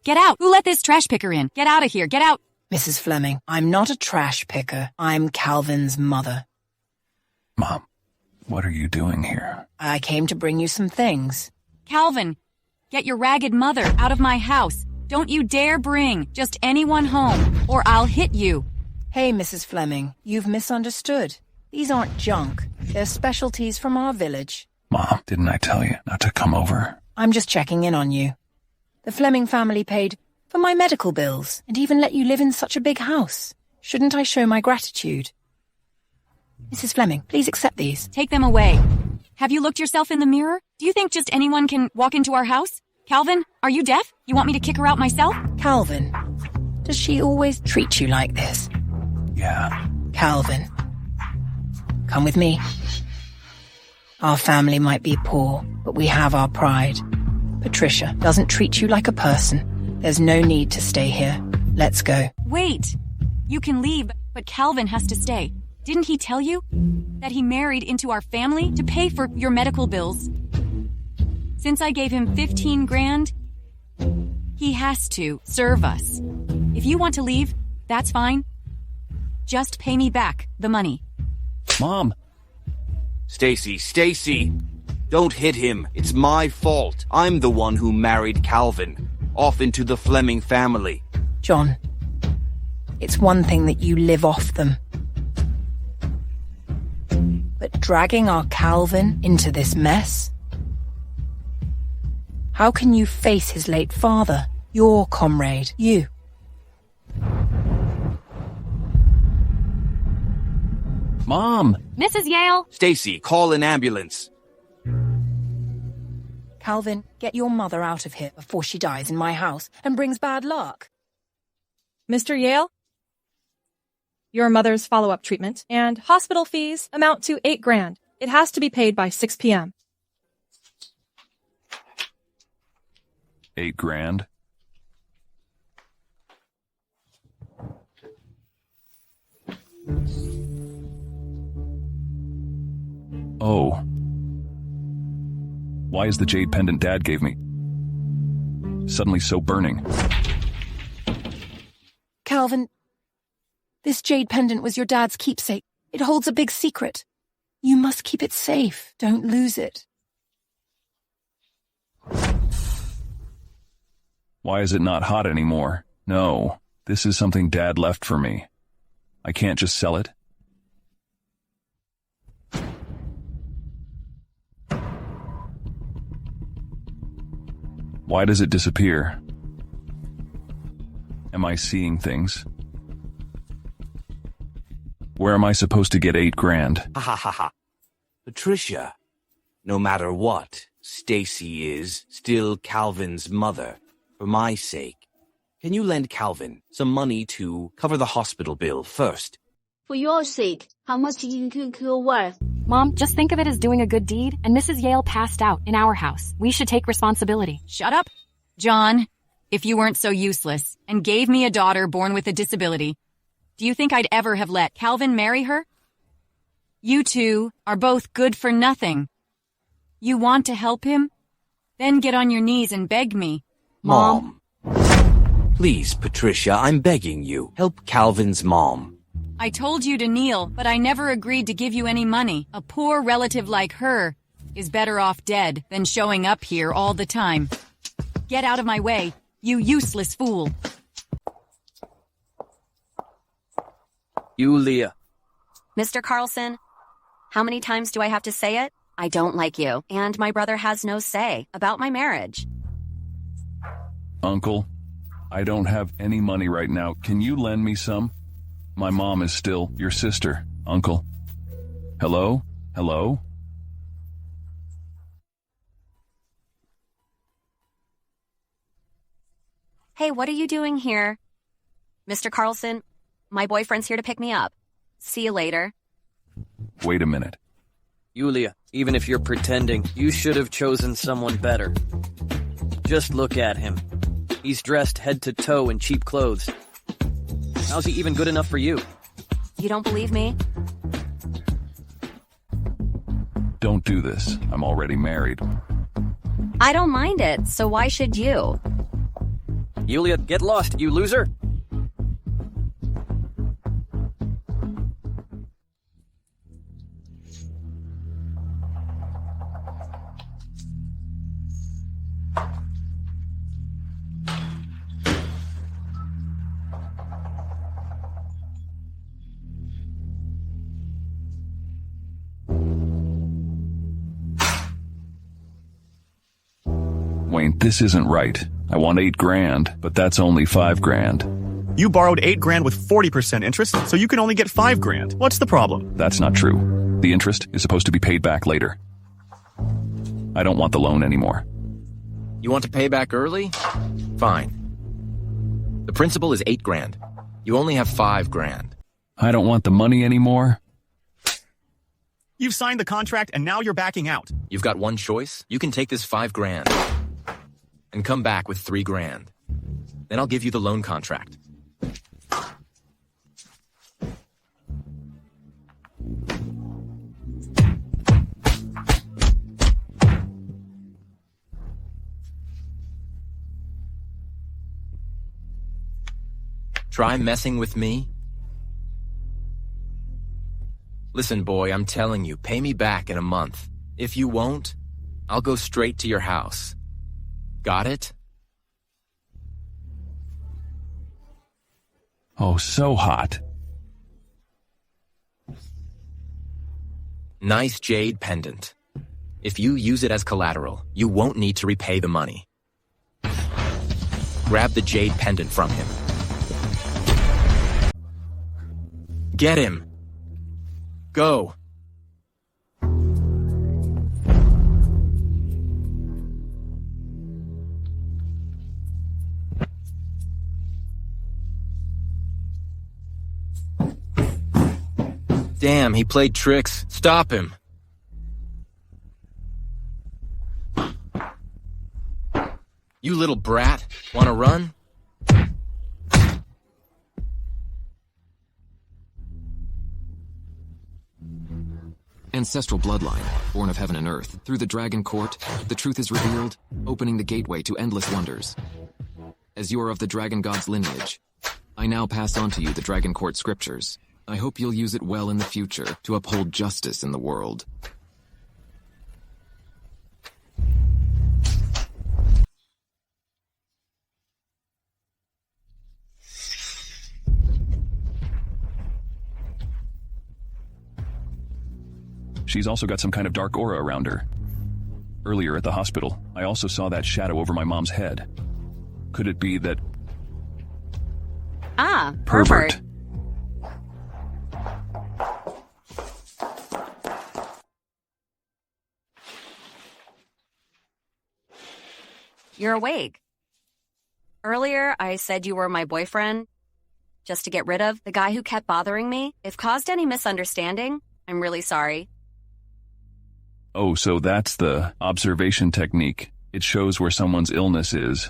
Get out! Who let this trash picker in? Get out of here! Get out! Mrs. Fleming, I'm not a trash picker. I'm Calvin's mother. Mom, what are you doing here? I came to bring you some things. Calvin, get your ragged mother out of my house. Don't you dare bring just anyone home, or I'll hit you. Hey, Mrs. Fleming, you've misunderstood. These aren't junk. They're specialties from our village. Mom, didn't I tell you not to come over? I'm just checking in on you. The Fleming family paid for my medical bills and even let you live in such a big house. Shouldn't I show my gratitude? Mrs. Fleming, please accept these. Take them away. Have you looked yourself in the mirror? Do you think just anyone can walk into our house? Calvin, are you deaf? You want me to kick her out myself? Calvin, does she always treat you like this? Yeah. Calvin, come with me. Our family might be poor, but we have our pride. Patricia doesn't treat you like a person. There's no need to stay here. Let's go. Wait! You can leave, but Calvin has to stay. Didn't he tell you that he married into our family to pay for your medical bills? Since I gave him 15 grand, he has to serve us. If you want to leave, that's fine. Just pay me back the money. Mom! Stacy, don't hit him. It's my fault. I'm the one who married Calvin off into the Fleming family. John, it's one thing that you live off them. But dragging our Calvin into this mess? How can you face his late father, your comrade, you? Mom! Mrs. Yale! Stacy, call an ambulance. Calvin, get your mother out of here before she dies in my house and brings bad luck. Mr. Yale? Your mother's follow-up treatment and hospital fees amount to $8 grand. It has to be paid by 6 p.m. $8 grand? Oh. Why is the jade pendant Dad gave me suddenly so burning? Calvin, this jade pendant was your dad's keepsake. It holds a big secret. You must keep it safe. Don't lose it. Why is it not hot anymore? No, this is something Dad left for me. I can't just sell it. Why does it disappear? Am I seeing things? Where am I supposed to get $8 grand? Ha ha ha ha. Patricia, no matter what, Stacy is still Calvin's mother. For my sake, can you lend Calvin some money to cover the hospital bill first? For your sake, how much do you think you're worth? Mom, just think of it as doing a good deed, and Mrs. Yale passed out in our house. We should take responsibility. Shut up. John, if you weren't so useless and gave me a daughter born with a disability, do you think I'd ever have let Calvin marry her? You two are both good for nothing. You want to help him? Then get on your knees and beg me. Mom. Please, Patricia, I'm begging you. Help Calvin's mom. I told you to kneel, but I never agreed to give you any money. A poor relative like her is better off dead than showing up here all the time. Get out of my way, you useless fool. Yulia. Mr. Carlson, how many times do I have to say it? I don't like you, and my brother has no say about my marriage. Uncle, I don't have any money right now. Can you lend me some? My mom is still your sister, Uncle. Hello? Hello? Hey, what are you doing here? Mr. Carlson, my boyfriend's here to pick me up. See you later. Wait a minute. Yulia, even if you're pretending, you should have chosen someone better. Just look at him. He's dressed head to toe in cheap clothes. How's he even good enough for you? You don't believe me? Don't do this. I'm already married. I don't mind it, so why should you? Yulia, get lost, you loser! Wayne, this isn't right. I want $8,000, but that's only $5,000. You borrowed $8,000 with 40% interest, so you can only get $5,000. What's the problem? That's not true. The interest is supposed to be paid back later. I don't want the loan anymore. You want to pay back early? Fine. The principal is $8,000. You only have $5,000. I don't want the money anymore. You've signed the contract and now you're backing out. You've got one choice. You can take this $5,000 and come back with $3,000. Then I'll give you the loan contract. Try messing with me? Listen, boy, I'm telling you, pay me back in a month. If you won't, I'll go straight to your house. Got it? Oh, so hot. Nice jade pendant. If you use it as collateral, you won't need to repay the money. Grab the jade pendant from him. Get him. Go. Damn, he played tricks. Stop him. You little brat. Wanna run? Ancestral bloodline, born of heaven and earth. Through the dragon court, the truth is revealed, opening the gateway to endless wonders. As you are of the dragon god's lineage, I now pass on to you the dragon court scriptures. I hope you'll use it well in the future to uphold justice in the world. She's also got some kind of dark aura around her. Earlier at the hospital, I also saw that shadow over my mom's head. Could it be that... Ah, pervert. You're awake. Earlier, I said you were my boyfriend, just to get rid of the guy who kept bothering me. If caused any misunderstanding, I'm really sorry. Oh, so that's the observation technique. It shows where someone's illness is.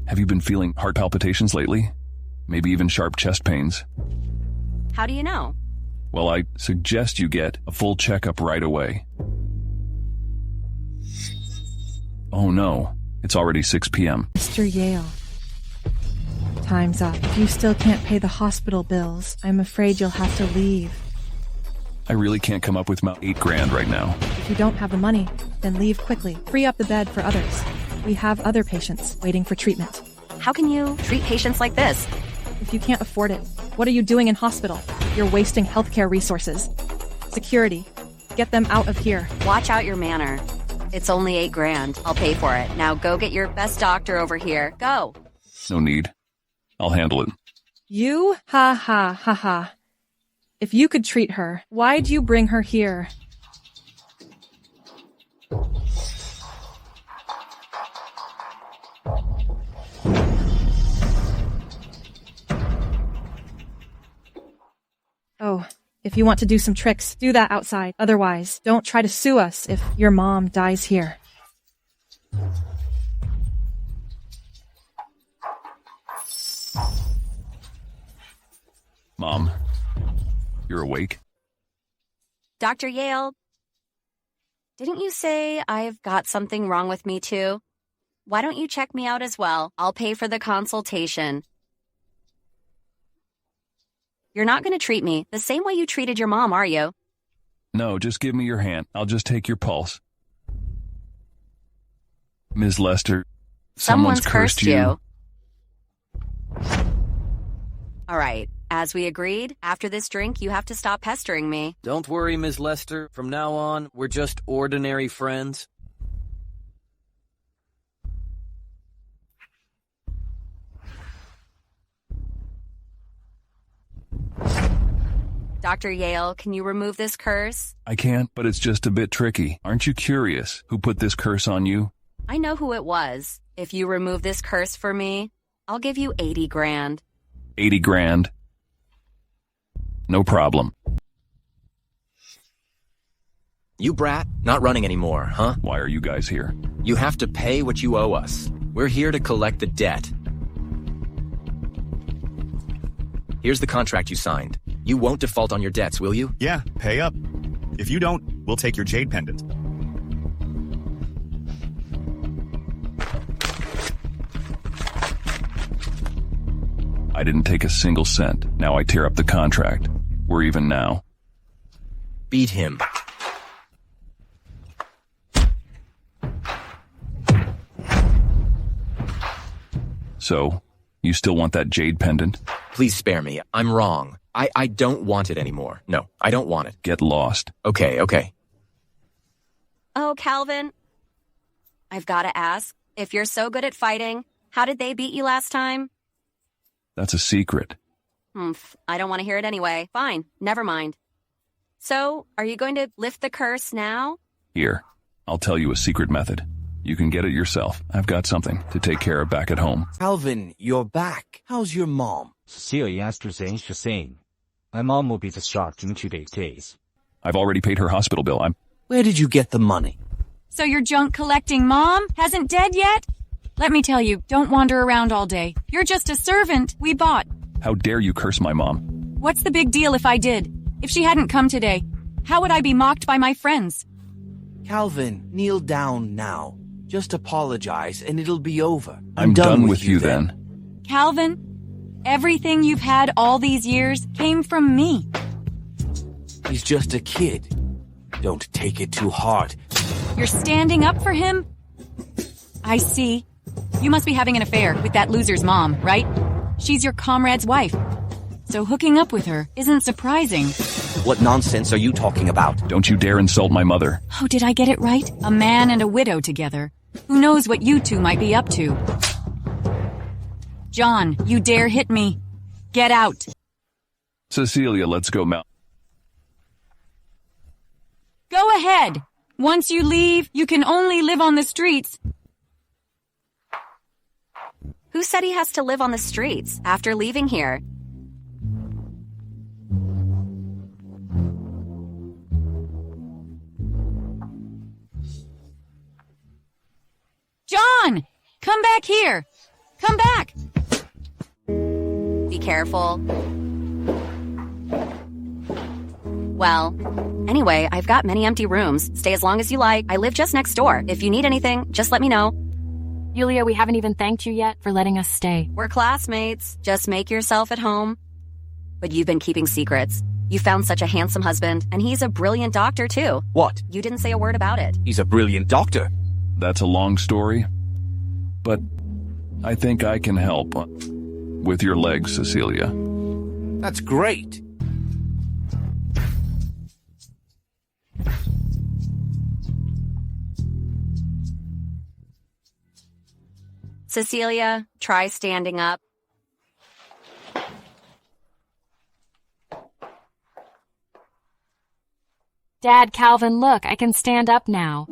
Have you been feeling heart palpitations lately? Maybe even sharp chest pains? How do you know? Well, I suggest you get a full checkup right away. Oh no, it's already 6 p.m. Mr. Yale. Time's up. If you still can't pay the hospital bills, I'm afraid you'll have to leave. I really can't come up with my $8,000 right now. If you don't have the money, then leave quickly. Free up the bed for others. We have other patients waiting for treatment. How can you treat patients like this? If you can't afford it, what are you doing in hospital? You're wasting healthcare resources. Security. Get them out of here. Watch out your manner. It's only $8,000. I'll pay for it. Now go get your best doctor over here. Go. No need. I'll handle it. You? Ha ha ha ha. If you could treat her, why'd you bring her here? Oh, if you want to do some tricks, do that outside. Otherwise, don't try to sue us if your mom dies here. Mom, you're awake? Dr. Yale, didn't you say I've got something wrong with me too? Why don't you check me out as well? I'll pay for the consultation. You're not going to treat me the same way you treated your mom, are you? No, just give me your hand. I'll just take your pulse. Ms. Lester, someone's cursed you. All right. As we agreed, after this drink, you have to stop pestering me. Don't worry, Ms. Lester. From now on, we're just ordinary friends. Dr. Yale, can you remove this curse? I can't, but it's just a bit tricky. Aren't you curious who put this curse on you? I know who it was. If you remove this curse for me, I'll give you 80 grand. 80 grand? No problem. You brat, not running anymore, huh? Why are you guys here? You have to pay what you owe us. We're here to collect the debt. Here's the contract you signed. You won't default on your debts, will you? Yeah, pay up. If you don't, we'll take your jade pendant. I didn't take a single cent. Now I tear up the contract. We're even now. Beat him. So, you still want that jade pendant? Please spare me. I'm wrong. I don't want it anymore. No, I don't want it. Get lost. Okay. Oh, Calvin. I've got to ask, if you're so good at fighting, how did they beat you last time? That's a secret. I don't want to hear it anyway. Fine, never mind. So, are you going to lift the curse now? Here, I'll tell you a secret method. You can get it yourself. I've got something to take care of back at home. Calvin, you're back. How's your mom? Cecilia asked she's saying. My mom will be discharged in 2 days. I've already paid her hospital bill. Where did you get the money? So your junk collecting mom hasn't dead yet? Let me tell you, don't wander around all day. You're just a servant we bought. How dare you curse my mom? What's the big deal if I did? If she hadn't come today, how would I be mocked by my friends? Calvin, kneel down now. Just apologize and it'll be over. I'm done with you then. Calvin, everything you've had all these years came from me. He's just a kid. Don't take it too hard. You're standing up for him? I see. You must be having an affair with that loser's mom, right? She's your comrade's wife. So hooking up with her isn't surprising. What nonsense are you talking about? Don't you dare insult my mother. Oh, did I get it right? A man and a widow together. Who knows what you two might be up to? John, you dare hit me. Get out. Cecilia, let's go, Mal. Go ahead. Once you leave, you can only live on the streets. Who said he has to live on the streets after leaving here? John! Come back here! Come back! Be careful. Well, anyway, I've got many empty rooms. Stay as long as you like. I live just next door. If you need anything, just let me know. Yulia, we haven't even thanked you yet for letting us stay. We're classmates. Just make yourself at home. But you've been keeping secrets. You found such a handsome husband, and he's a brilliant doctor, too. What? You didn't say a word about it. He's a brilliant doctor. That's a long story, but I think I can help with your legs, Cecilia. That's great. Cecilia, try standing up. Dad, Calvin, look, I can stand up now.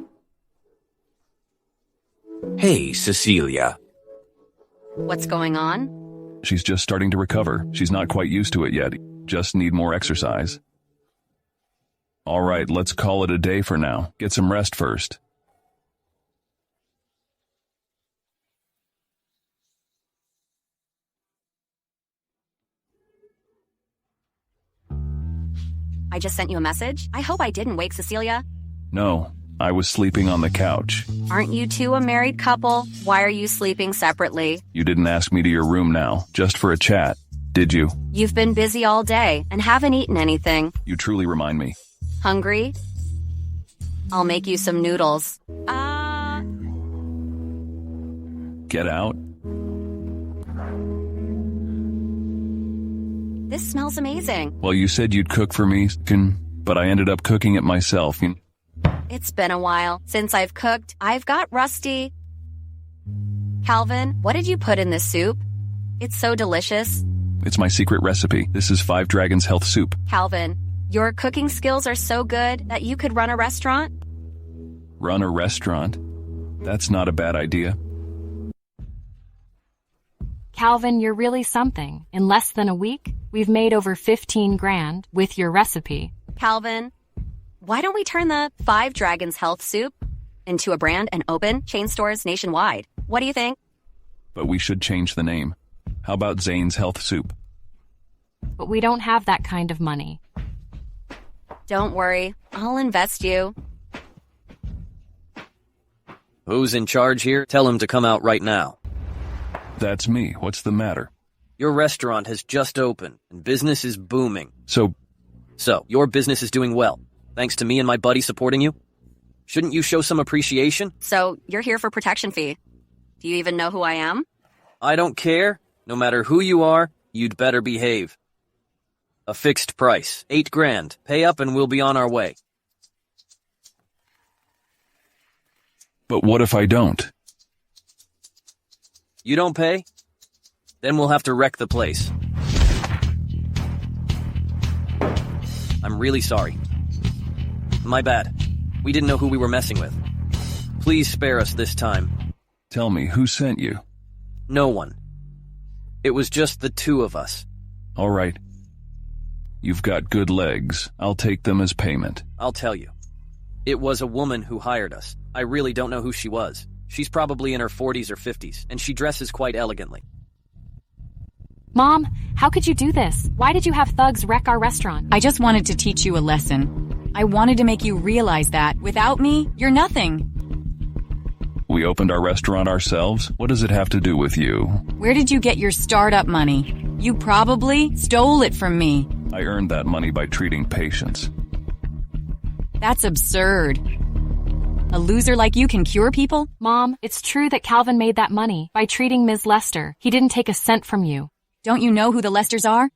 Hey, Cecilia. What's going on? She's just starting to recover. She's not quite used to it yet. Just need more exercise. All right, let's call it a day for now. Get some rest first. I just sent you a message. I hope I didn't wake Cecilia. No, I was sleeping on the couch. Aren't you two a married couple? Why are you sleeping separately? You didn't ask me to your room now, just for a chat, did you? You've been busy all day and haven't eaten anything. You truly remind me. Hungry? I'll make you some noodles. Get out. This smells amazing. Well, you said you'd cook for me, but I ended up cooking it myself. It's been a while since I've cooked. I've got rusty. Calvin, what did you put in this soup? It's so delicious. It's my secret recipe. This is 5 Dragons Health Soup. Calvin, your cooking skills are so good that you could run a restaurant? Run a restaurant? That's not a bad idea. Calvin, you're really something. In less than a week, we've made over 15 grand with your recipe. Calvin, why don't we turn the 5 Dragons Health Soup into a brand and open chain stores nationwide? What do you think? But we should change the name. How about Zane's Health Soup? But we don't have that kind of money. Don't worry, I'll invest you. Who's in charge here? Tell him to come out right now. That's me. What's the matter? Your restaurant has just opened, and business is booming. So, your business is doing well, thanks to me and my buddy supporting you? Shouldn't you show some appreciation? So, you're here for protection fee. Do you even know who I am? I don't care. No matter who you are, you'd better behave. A fixed price, 8 grand. Pay up and we'll be on our way. But what if I don't? You don't pay? Then we'll have to wreck the place. I'm really sorry. My bad. We didn't know who we were messing with. Please spare us this time. Tell me, who sent you? No one. It was just the 2 of us. All right. You've got good legs. I'll take them as payment. I'll tell you. It was a woman who hired us. I really don't know who she was. She's probably in her 40s or 50s, and she dresses quite elegantly. Mom, how could you do this? Why did you have thugs wreck our restaurant? I just wanted to teach you a lesson. I wanted to make you realize that without me, you're nothing. We opened our restaurant ourselves? What does it have to do with you? Where did you get your startup money? You probably stole it from me. I earned that money by treating patients. That's absurd. A loser like you can cure people? Mom, it's true that Calvin made that money by treating Ms. Lester. He didn't take a cent from you. Don't you know who the Lesters are?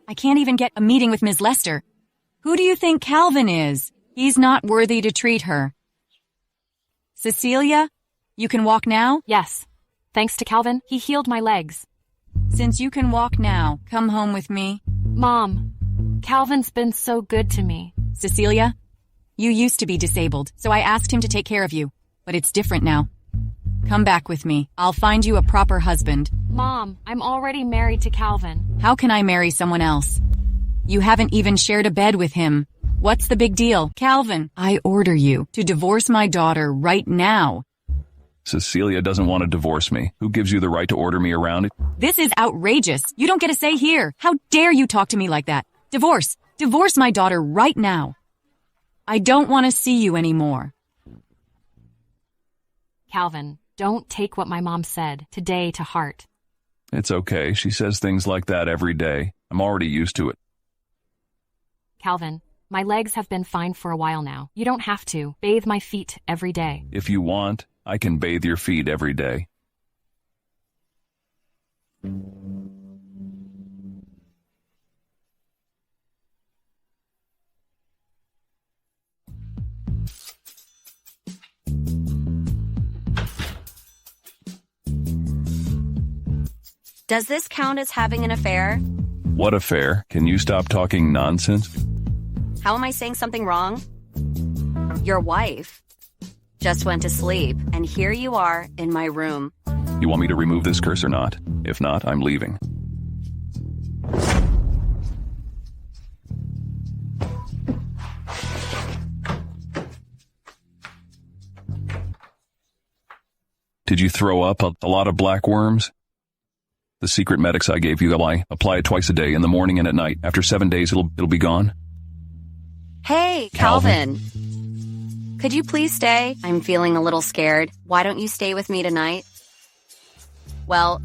I can't even get a meeting with Ms. Lester. Who do you think Calvin is? He's not worthy to treat her. Cecilia, you can walk now? Yes. Thanks to Calvin, he healed my legs. Since you can walk now, come home with me. Mom, Calvin's been so good to me. Cecilia, you used to be disabled, so I asked him to take care of you. But it's different now. Come back with me. I'll find you a proper husband. Mom, I'm already married to Calvin. How can I marry someone else? You haven't even shared a bed with him. What's the big deal? Calvin, I order you to divorce my daughter right now. Cecilia doesn't want to divorce me. Who gives you the right to order me around? This is outrageous. You don't get a say here. How dare you talk to me like that? Divorce. Divorce my daughter right now. I don't want to see you anymore. Calvin, don't take what my mom said today to heart. It's okay. She says things like that every day. I'm already used to it. Calvin, my legs have been fine for a while now. You don't have to bathe my feet every day. If you want, I can bathe your feet every day. Does this count as having an affair? What affair? Can you stop talking nonsense? How am I saying something wrong? Your wife just went to sleep, and here you are in my room. You want me to remove this curse or not? If not, I'm leaving. Did you throw up a lot of black worms? The secret medics I gave you, apply it twice a day, in the morning and at night. After 7 days, it'll be gone. Hey, Calvin. Could you please stay? I'm feeling a little scared. Why don't you stay with me tonight? Well,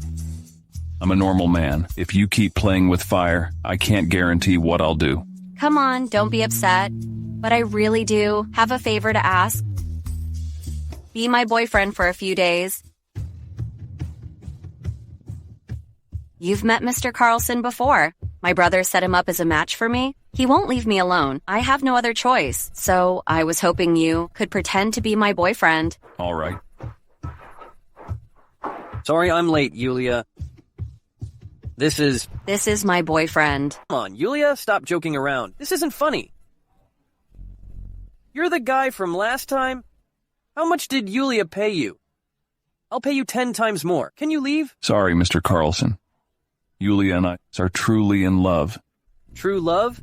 I'm a normal man. If you keep playing with fire, I can't guarantee what I'll do. come on, don't be upset. But I really do have a favor to ask. Be my boyfriend for a few days. You've met Mr. Carlson before. My brother set him up as a match for me. He won't leave me alone. I have no other choice. So I was hoping you could pretend to be my boyfriend. All right. Sorry I'm late, Yulia. This is my boyfriend. Come on, Yulia, stop joking around. This isn't funny. You're the guy from last time? How much did Yulia pay you? I'll pay you 10 times more. Can you leave? Sorry, Mr. Carlson. Yulia and I are truly in love. True love?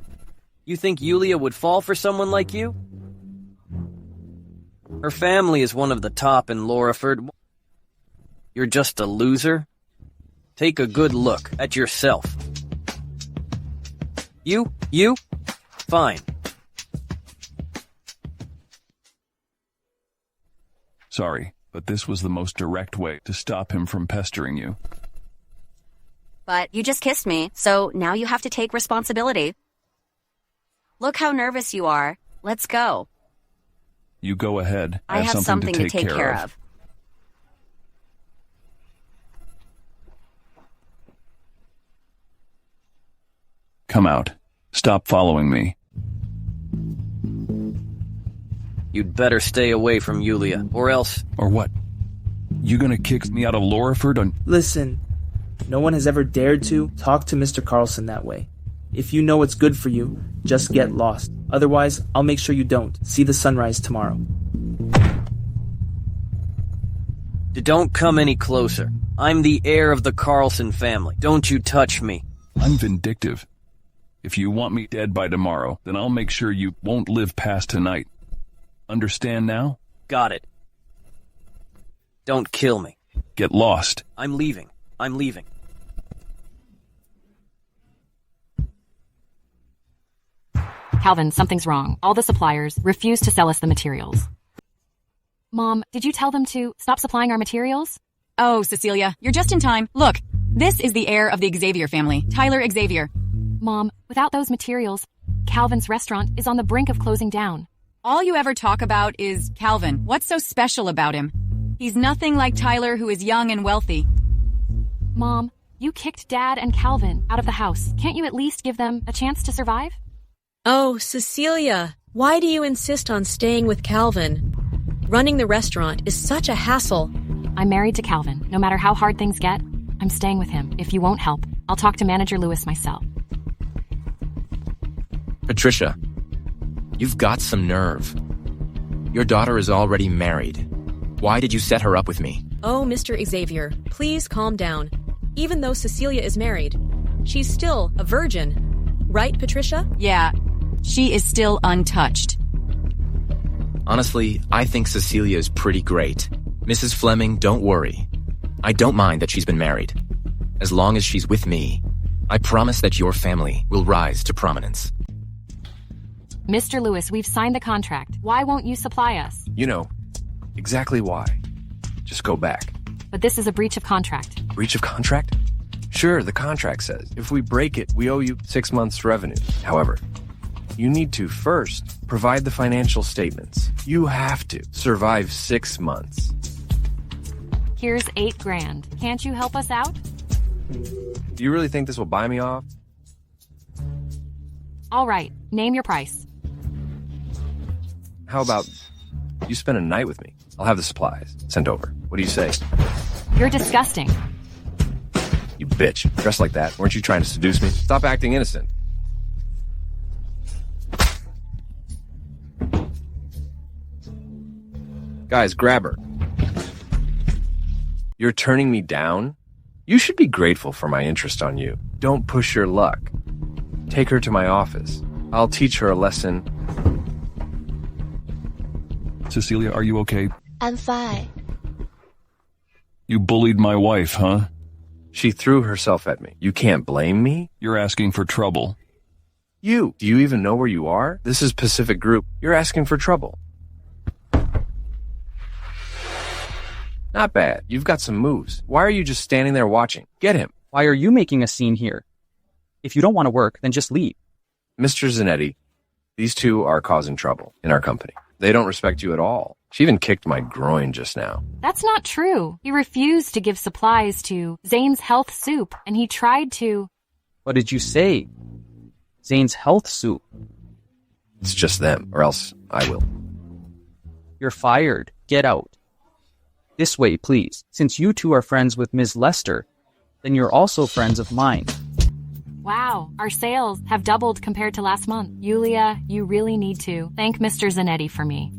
You think Yulia would fall for someone like you? Her family is one of the top in Loriford. You're just a loser? Take a good look at yourself. You? Fine. Sorry, but this was the most direct way to stop him from pestering you. But you just kissed me, so now you have to take responsibility. Look how nervous you are. Let's go. You go ahead. I have something to take care of. Come out. Stop following me. You'd better stay away from Yulia, or else... Or what? You gonna kick me out of Loriford on... Listen, no one has ever dared to talk to Mr. Carlson that way. If you know what's good for you, just get lost. Otherwise, I'll make sure you don't. See the sunrise tomorrow. Don't come any closer. I'm the heir of the Carlson family. Don't you touch me. I'm vindictive. If you want me dead by tomorrow, then I'll make sure you won't live past tonight. Understand now? Got it. Don't kill me. Get lost. I'm leaving. Calvin, something's wrong. All the suppliers refuse to sell us the materials. Mom, did you tell them to stop supplying our materials? Oh, Cecilia, you're just in time. Look, this is the heir of the Xavier family, Tyler Xavier. Mom, without those materials, Calvin's restaurant is on the brink of closing down. All you ever talk about is Calvin. What's so special about him? He's nothing like Tyler, who is young and wealthy. Mom, you kicked Dad and Calvin out of the house. Can't you at least give them a chance to survive? Oh, Cecilia, why do you insist on staying with Calvin? Running the restaurant is such a hassle. I'm married to Calvin. No matter how hard things get, I'm staying with him. If you won't help, I'll talk to Manager Lewis myself. Patricia, you've got some nerve. Your daughter is already married. Why did you set her up with me? Oh, Mr. Xavier, please calm down. Even though Cecilia is married, she's still a virgin. Right, Patricia? Yeah, she is still untouched. Honestly, I think Cecilia is pretty great. Mrs. Fleming, don't worry. I don't mind that she's been married. As long as she's with me, I promise that your family will rise to prominence. Mr. Lewis, we've signed the contract. Why won't you supply us? You know exactly why. Just go back. But this is a breach of contract. Breach of contract? Sure, the contract says if we break it, we owe you 6 months' revenue. However, you need to first provide the financial statements. You have to survive 6 months. Here's $8,000. Can't you help us out? Do you really think this will buy me off? All right, name your price. How about you spend a night with me? I'll have the supplies sent over. What do you say? You're disgusting. You bitch. Dressed like that. Weren't you trying to seduce me? Stop acting innocent. Guys, grab her. You're turning me down? You should be grateful for my interest on you. Don't push your luck. Take her to my office. I'll teach her a lesson. Cecilia, are you okay? I'm fine. You bullied my wife, huh? She threw herself at me. You can't blame me? You're asking for trouble. Do you even know where you are? This is Pacific Group. You're asking for trouble. Not bad. You've got some moves. Why are you just standing there watching? Get him. Why are you making a scene here? If you don't want to work, then just leave. Mr. Zanetti, these two are causing trouble in our company. They don't respect you at all. She even kicked my groin just now. That's not true. He refused to give supplies to Zane's Health Soup, and he tried to... What did you say? Zane's Health Soup. It's just them, or else I will. You're fired. Get out. This way, please. Since you two are friends with Ms. Lester, then you're also friends of mine. Wow, our sales have doubled compared to last month. Yulia, you really need to thank Mr. Zanetti for me.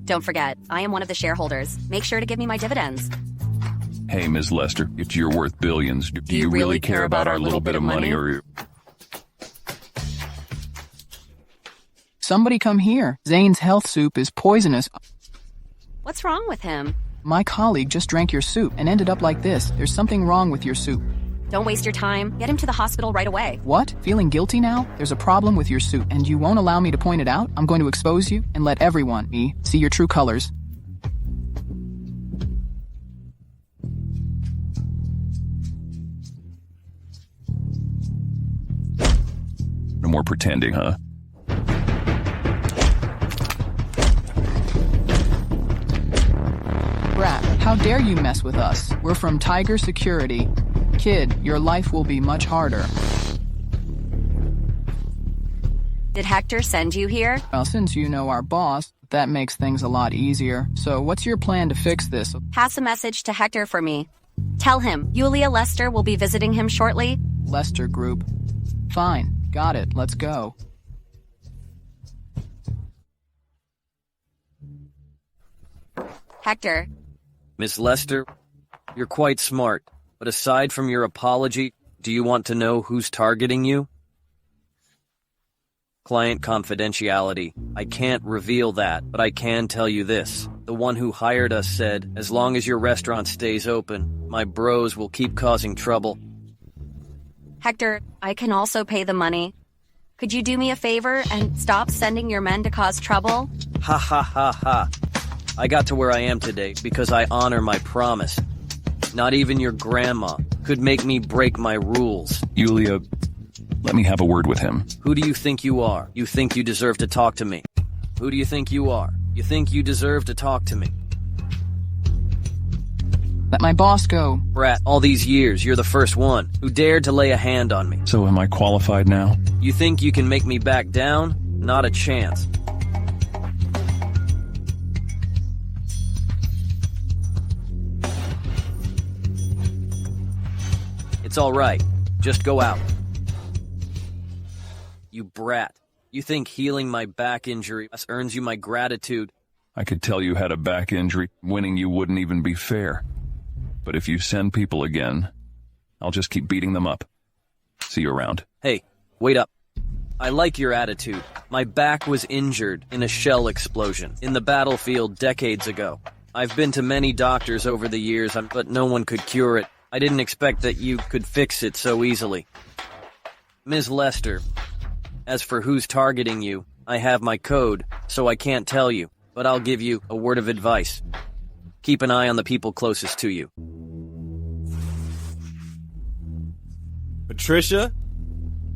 Don't forget, I am one of the shareholders. Make sure to give me my dividends. Hey, Ms. Lester, if you're worth billions, do you really care about our little bit of money or... Somebody come here. Zane's Health Soup is poisonous. What's wrong with him? My colleague just drank your soup and ended up like this. There's something wrong with your soup. Don't waste your time. Get him to the hospital right away. What? Feeling guilty now? There's a problem with your soup, and you won't allow me to point it out? I'm going to expose you and let everyone, see your true colors. No more pretending, huh? Brat, how dare you mess with us? We're from Tiger Security. Kid, your life will be much harder. Did Hector send you here? Well, since you know our boss, that makes things a lot easier. So what's your plan to fix this? Pass a message to Hector for me. Tell him Yulia Lester will be visiting him shortly. Lester Group. Fine, got it, let's go. Hector. Miss Lester, you're quite smart. But aside from your apology, do you want to know who's targeting you? Client confidentiality. I can't reveal that, but I can tell you this. The one who hired us said, as long as your restaurant stays open, my bros will keep causing trouble. Hector, I can also pay the money. Could you do me a favor and stop sending your men to cause trouble? Ha ha ha ha. I got to where I am today because I honor my promise. Not even your grandma could make me break my rules. Yulia, let me have a word with him. Who do you think you are? You think you deserve to talk to me? Who do you think you are? You think you deserve to talk to me? Let my boss go. Brat, all these years, you're the first one who dared to lay a hand on me. So am I qualified now? You think you can make me back down? Not a chance. It's all right. Just go out. You brat. You think healing my back injury earns you my gratitude? I could tell you had a back injury. Winning you wouldn't even be fair. But if you send people again, I'll just keep beating them up. See you around. Hey, wait up. I like your attitude. My back was injured in a shell explosion in the battlefield decades ago. I've been to many doctors over the years, but no one could cure it. I didn't expect that you could fix it so easily. Ms. Lester, as for who's targeting you, I have my code, so I can't tell you, but I'll give you a word of advice. Keep an eye on the people closest to you. Patricia,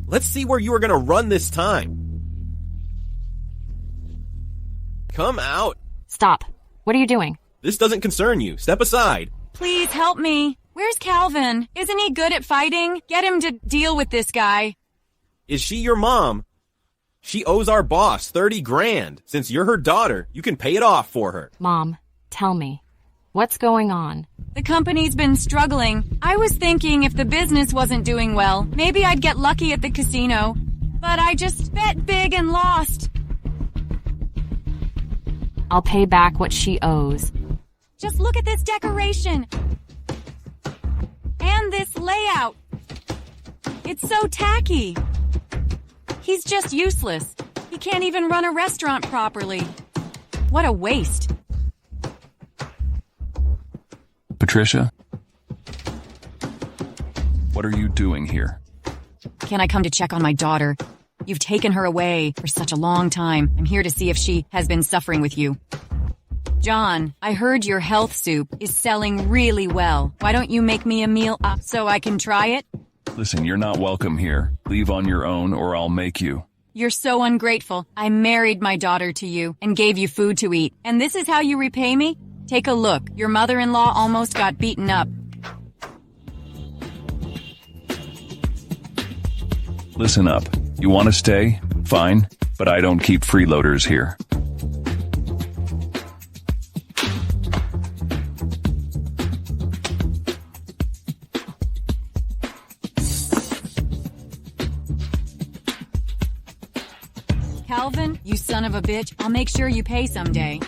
let's see where you are going to run this time. Come out. Stop. What are you doing? This doesn't concern you. Step aside. Please help me. Where's Calvin? Isn't he good at fighting? Get him to deal with this guy. Is she your mom? She owes our boss 30 grand. Since you're her daughter, you can pay it off for her. Mom, tell me. What's going on? The company's been struggling. I was thinking if the business wasn't doing well, maybe I'd get lucky at the casino. But I just bet big and lost. I'll pay back what she owes. Just look at this decoration. And this layout. It's so tacky. He's just useless. He can't even run a restaurant properly. What a waste. Patricia? What are you doing here? Can I come to check on my daughter? You've taken her away for such a long time. I'm here to see if she has been suffering with you. John, I heard your health soup is selling really well. Why don't you make me a meal so I can try it? Listen, you're not welcome here. Leave on your own or I'll make you. You're so ungrateful. I married my daughter to you and gave you food to eat. And this is how you repay me? Take a look. Your mother-in-law almost got beaten up. Listen up. You want to stay? Fine. But I don't keep freeloaders here. Calvin, you son of a bitch, I'll make sure you pay someday.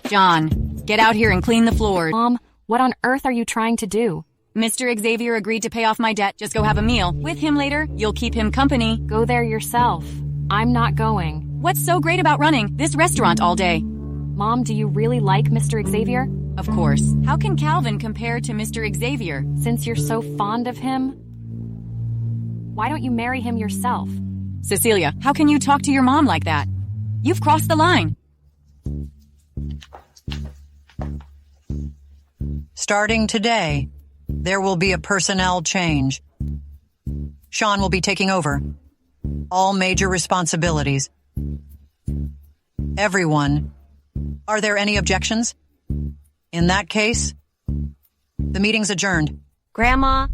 John, get out here and clean the floor. Mom, what on earth are you trying to do? Mr. Xavier agreed to pay off my debt. Just go have a meal with him later. You'll keep him company. Go there yourself. I'm not going. What's so great about running this restaurant all day? Mom, do you really like Mr. Xavier? Of course. How can Calvin compare to Mr. Xavier? Since you're so fond of him, why don't you marry him yourself? Cecilia, how can you talk to your mom like that? You've crossed the line. Starting today, there will be a personnel change. Sean will be taking over all major responsibilities. Everyone. Are there any objections? In that case, the meeting's adjourned. Grandma,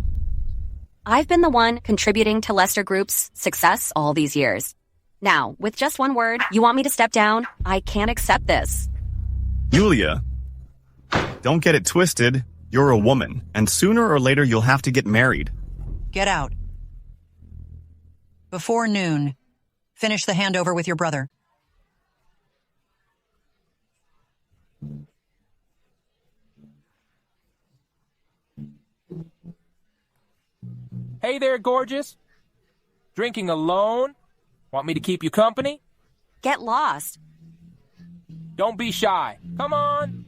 I've been the one contributing to Lester Group's success all these years. Now, with just one word, you want me to step down? I can't accept this. Yulia, don't get it twisted. You're a woman, and sooner or later you'll have to get married. Get out. Before noon, finish the handover with your brother. Hey there, gorgeous. Drinking alone? Want me to keep you company? Get lost. Don't be shy. Come on.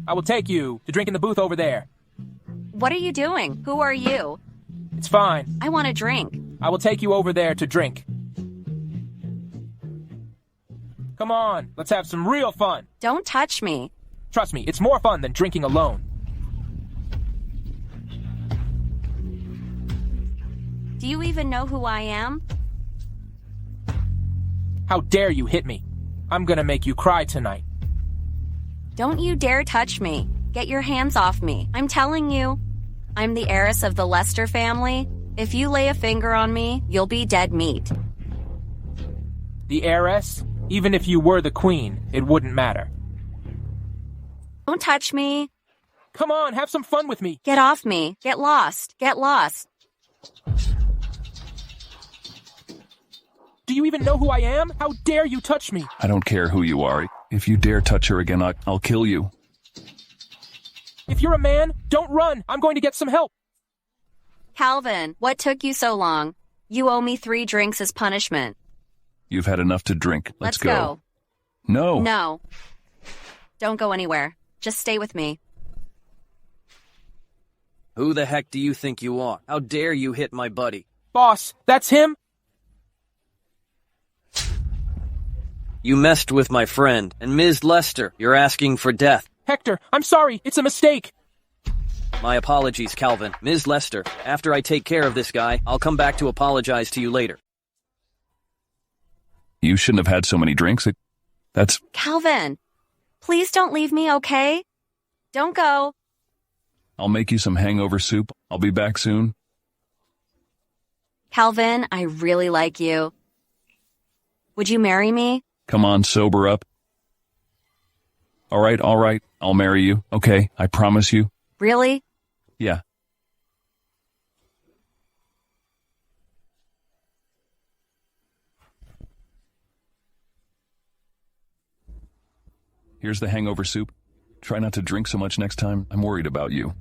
I will take you to drink in the booth over there. What are you doing? Who are you? It's fine. I want a drink. I will take you over there to drink. Come on, let's have some real fun. Don't touch me. Trust me, it's more fun than drinking alone. Do you even know who I am? How dare you hit me? I'm gonna make you cry tonight. Don't you dare touch me. Get your hands off me. I'm telling you, I'm the heiress of the Lester family. If you lay a finger on me, you'll be dead meat. The heiress? Even if you were the queen, it wouldn't matter. Don't touch me. Come on, have some fun with me. Get off me. Get lost. Get lost. Do you even know who I am? How dare you touch me? I don't care who you are. If you dare touch her again, I'll kill you. If you're a man, don't run. I'm going to get some help. Calvin, what took you so long? You owe me 3 drinks as punishment. You've had enough to drink. Let's go. No. No. Don't go anywhere. Just stay with me. Who the heck do you think you are? How dare you hit my buddy? Boss, that's him? You messed with my friend, and Ms. Lester, you're asking for death. Hector, I'm sorry, it's a mistake. My apologies, Calvin. Ms. Lester, after I take care of this guy, I'll come back to apologize to you later. You shouldn't have had so many drinks. That's... Calvin, please don't leave me, okay? Don't go. I'll make you some hangover soup. I'll be back soon. Calvin, I really like you. Would you marry me? Come on, sober up. All right, I'll marry you. Okay, I promise you. Really? Yeah. Here's the hangover soup. Try not to drink so much next time. I'm worried about you.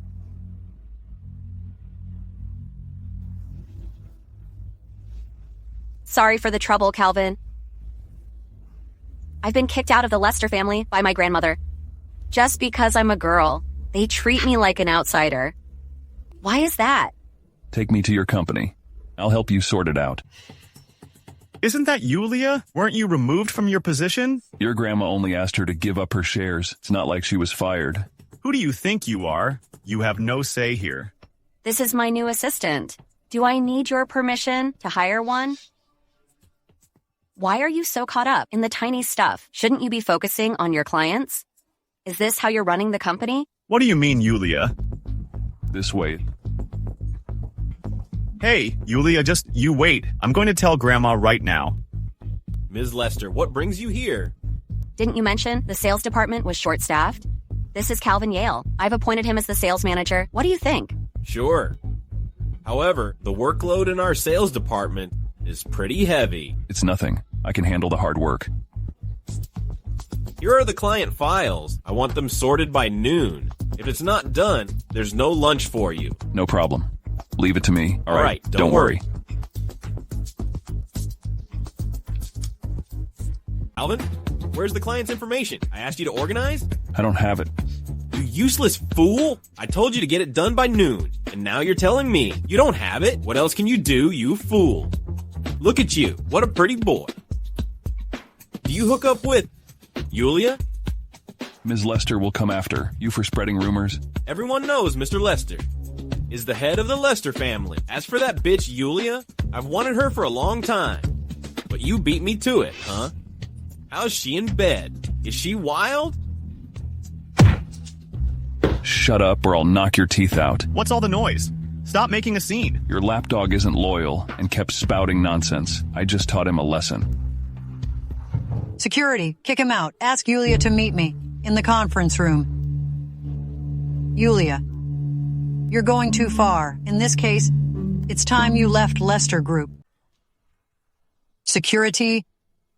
Sorry for the trouble, Calvin. I've been kicked out of the Lester family by my grandmother. Just because I'm a girl, they treat me like an outsider. Why is that? Take me to your company. I'll help you sort it out. Isn't that Yulia? Weren't you removed from your position? Your grandma only asked her to give up her shares. It's not like she was fired. Who do you think you are? You have no say here. This is my new assistant. Do I need your permission to hire one? Why are you so caught up in the tiny stuff? Shouldn't you be focusing on your clients? Is this how you're running the company? What do you mean, Yulia? This way. Hey, Yulia, just you wait. I'm going to tell Grandma right now. Ms. Lester, what brings you here? Didn't you mention the sales department was short-staffed? This is Calvin Yale. I've appointed him as the sales manager. What do you think? Sure. However, the workload in our sales department is pretty heavy. It's nothing. I can handle the hard work. Here are the client files. I want them sorted by noon. If it's not done, there's no lunch for you. No problem. Leave it to me. All right, don't worry. Alvin, where's the client's information? I asked you to organize? I don't have it. You useless fool! I told you to get it done by noon, and now you're telling me you don't have it? What else can you do, you fool? Look at you. What a pretty boy. Do you hook up with Yulia? Ms. Lester will come after you for spreading rumors. Everyone knows Mr. Lester is the head of the Lester family. As for that bitch Yulia, I've wanted her for a long time. But you beat me to it, huh? How's she in bed? Is she wild? Shut up or I'll knock your teeth out. What's all the noise? Stop making a scene. Your lapdog isn't loyal and kept spouting nonsense. I just taught him a lesson. Security, kick him out. Ask Yulia to meet me in the conference room. Yulia, you're going too far. In this case, it's time you left Lester Group. Security,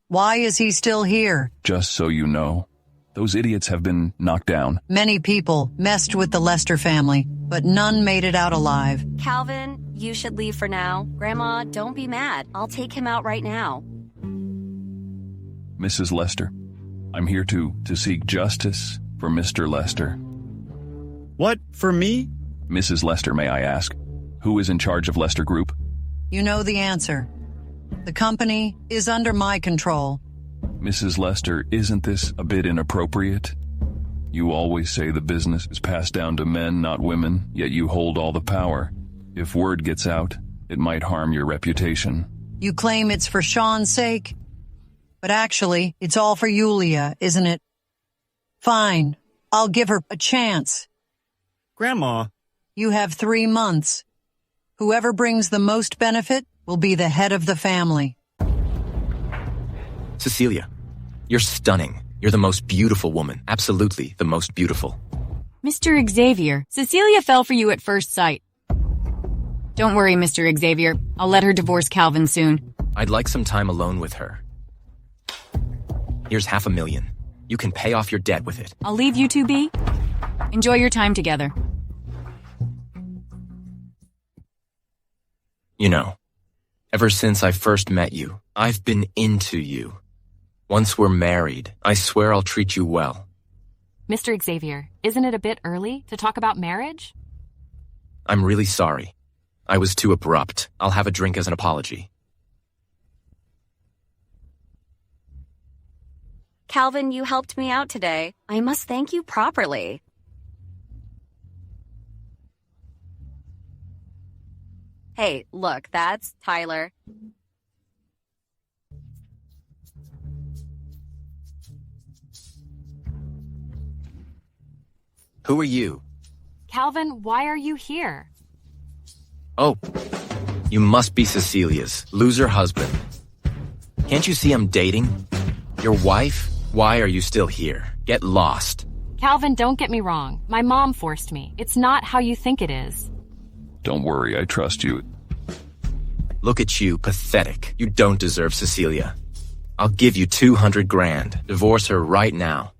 why is he still here? Just so you know, those idiots have been knocked down. Many people messed with the Lester family, but none made it out alive. Calvin, you should leave for now. Grandma, don't be mad. I'll take him out right now. Mrs. Lester, I'm here to seek justice for Mr. Lester. What, for me? Mrs. Lester, may I ask, who is in charge of Lester Group? You know the answer. The company is under my control. Mrs. Lester, isn't this a bit inappropriate? You always say the business is passed down to men, not women, yet you hold all the power. If word gets out, it might harm your reputation. You claim it's for Sean's sake, but actually, it's all for Yulia, isn't it? Fine, I'll give her a chance. Grandma. You have 3 months. Whoever brings the most benefit will be the head of the family. Cecilia, you're stunning. You're the most beautiful woman. Absolutely the most beautiful. Mr. Xavier, Cecilia fell for you at first sight. Don't worry, Mr. Xavier. I'll let her divorce Calvin soon. I'd like some time alone with her. Here's $500,000. You can pay off your debt with it. I'll leave you two be. Enjoy your time together. You know, ever since I first met you, I've been into you. Once we're married, I swear I'll treat you well. Mr. Xavier, isn't it a bit early to talk about marriage? I'm really sorry. I was too abrupt. I'll have a drink as an apology. Calvin, you helped me out today. I must thank you properly. Hey, look, that's Tyler. Who are you? Calvin, why are you here? Oh, you must be Cecilia's loser husband. Can't you see I'm dating? Your wife? Why are you still here? Get lost. Calvin, don't get me wrong. My mom forced me. It's not how you think it is. Don't worry, I trust you. Look at you, pathetic. You don't deserve Cecilia. I'll give you $200,000. Divorce her right now.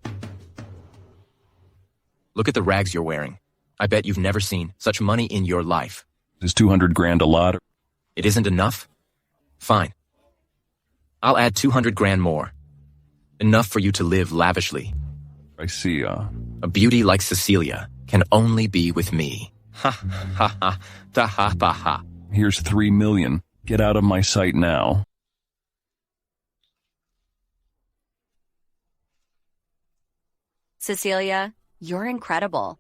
Look at the rags you're wearing. I bet you've never seen such money in your life. Is $200,000 a lot? It isn't enough? Fine. I'll add $200,000 more. Enough for you to live lavishly. I see, A beauty like Cecilia can only be with me. Ha ha ha ha ha ha. Here's $3 million. Get out of my sight now. Cecilia, you're incredible.